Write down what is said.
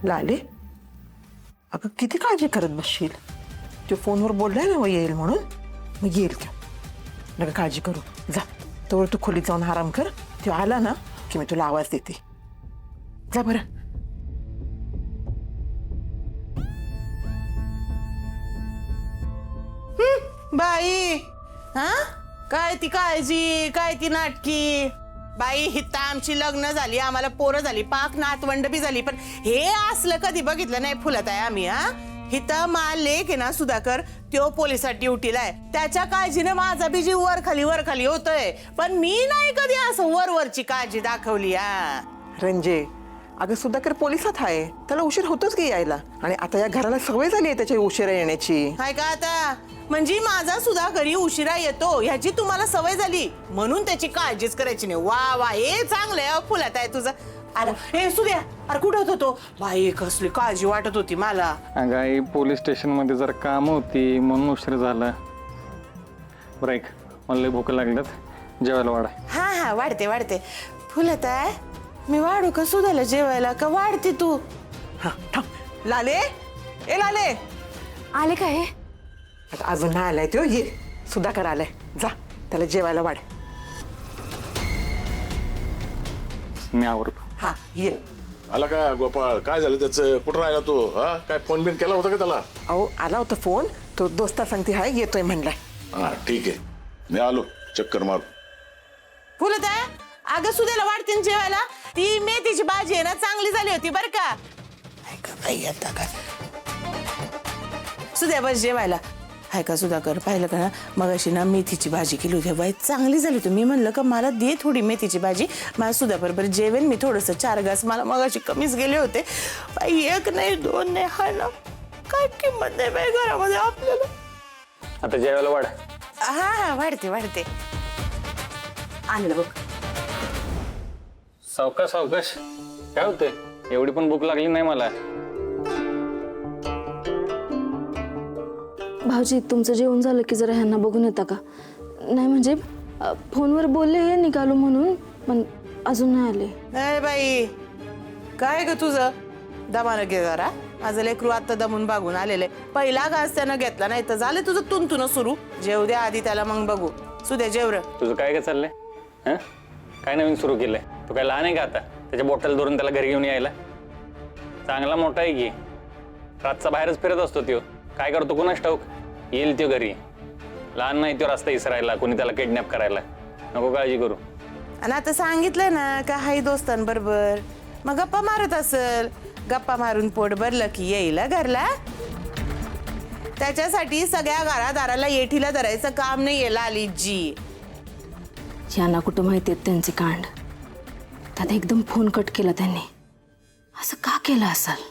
लाले, अगं किती काळजी करत बसशील? तो फोनवर बोललाय ना येईल म्हणून, मग येईल तो. नका काळजी करू, जा तोवर तू खोलीत जाऊन आराम कर. तो आला ना की मी तुला आवाज देते. जा बरं. बाई, हा काय ती काळजी, काय ती नाटकी. बाई हित आमची लग्न झाली, आम्हाला पोरं झाली, पाक नातवंड बी झाली, पण हे असलं कधी बघितलं नाही फुलत आहे आम्ही. हा हित मा लेक आहे ना सुधाकर, त्यो पोलिसात ड्युटीला आहे. त्याच्या काळजीने माझा बी जीव वर खाली होतोय, पण मी नाही कधी असं वरची काळजी दाखवली. हा रंजे, अगं सुधाकर पोलिसात आहे, त्याला उशीर होतोच की यायला. आणि आता या घराला सवय झाली आहे त्याच्या उशिरा येण्याची. हाय का आता, म्हणजे माझा सुधाकरी उशिरा येतो ह्याची तुम्हाला सवय झाली म्हणून त्याची काळजीच करायची नाही. वा वा, हे चांगलंय फुलत आहे तुझं. अरे हे सुद्या, अरे कुठं होतो तो? बाई कसली काळजी वाटत होती मला. अगं आई, पोलीस स्टेशन मध्ये जरा काम होती म्हणून उशीर झाला. बरं ऐक, मला लई भूक लागल्यात, जेवायला वाढा. हा हा, वाढते. फुलत आहे, मी वाढू का सुधाला जेवायला, का वाढते तू? हा थांब. लाले, ए लाले, आले काय? आता अजून नाही आलाय तो. ये, सुधाकर आलाय, जा त्याला जेवायला वाढ. मी आवडतो. हा ये. आला का गोपाळ? काय झालं त्याचं? कुठं राहिला तो? हा काय फोन बिन केला होता का त्याला? अहो आला होता फोन, तो दोस्ता सांगते हाय येतोय म्हणलाय. हा ठीक आहे, मी आलो चक्कर मारू. फुलत आहे, अगं सुद्याला वाढते ना जेवायला. ती मेथीची भाजी आहे ना, चांगली झाली होती बरं का. ऐका बाई, आता काय सुद्या बस जेवायला. हाय का सुधाकर, पाहिलं का ना मगाशी ना मेथीची भाजी केली होती बाई, चांगली झाली होती. मी म्हणलं का मला दे थोडी मेथीची भाजी, मला सुद्धा बरोबर जेवेन मी. थोडंसं 4 घास मला मगाशी कमीच गेले होते बाई. 1 नाही 2 नाही, हा ना काय किंमत नाही बाई घरामध्ये आपल्याला. आता जेवायला वाढ. हा हा, वाढते. आणलं बघ. सावकाश काय होतंय? एवढी पण भूक लागली नाही मला. भाऊजी, तुमचं जेवण झालं की जरा ह्यांना बघून येता का? नाही म्हणजे फोनवर बोलले हे निघालो म्हणून, पण अजून नाही आले. ए बाई, काय ग तुझं? दमानं घे जरा. माझं लेकरू आता दमून बागून आलेलं आहे. पहिला घास त्यानं घेतला नाही तर झालं तुझं तुन सुरू. जेव द्या आधी त्याला, मग बघू. सुद्या जेवर. तुझं काय काय चाललंय? हं, काय नवीन सुरू केलंय? तू काय लहान आहे का आता त्याच्या बॉटल धरून त्याला घरी घेऊन यायला? चांगला मोठा आहे की, रातचा बाहेरच फिरत असतो त्यो. काय करतो कुणास ठाऊक? येईल त्यो घरी. लहान नाही त्यो रस्ता इसरायला, कोणी त्याला किडनॅप करायला. नको काळजी करू. आणि आता सांगितलं ना का हाय दोस्तांबरोबर, मग गप्पा मारत असल. गप्पा मारून पोट भरलं की येईल घरला. त्याच्यासाठी सगळ्या घरादाराला येठीला धरायचं काम नाही आहे लालीजी. यांना कुठं माहिती आहेत त्यांचे कांड. त्यात एकदम फोन कट केला त्यांनी. असं का केलं असेल?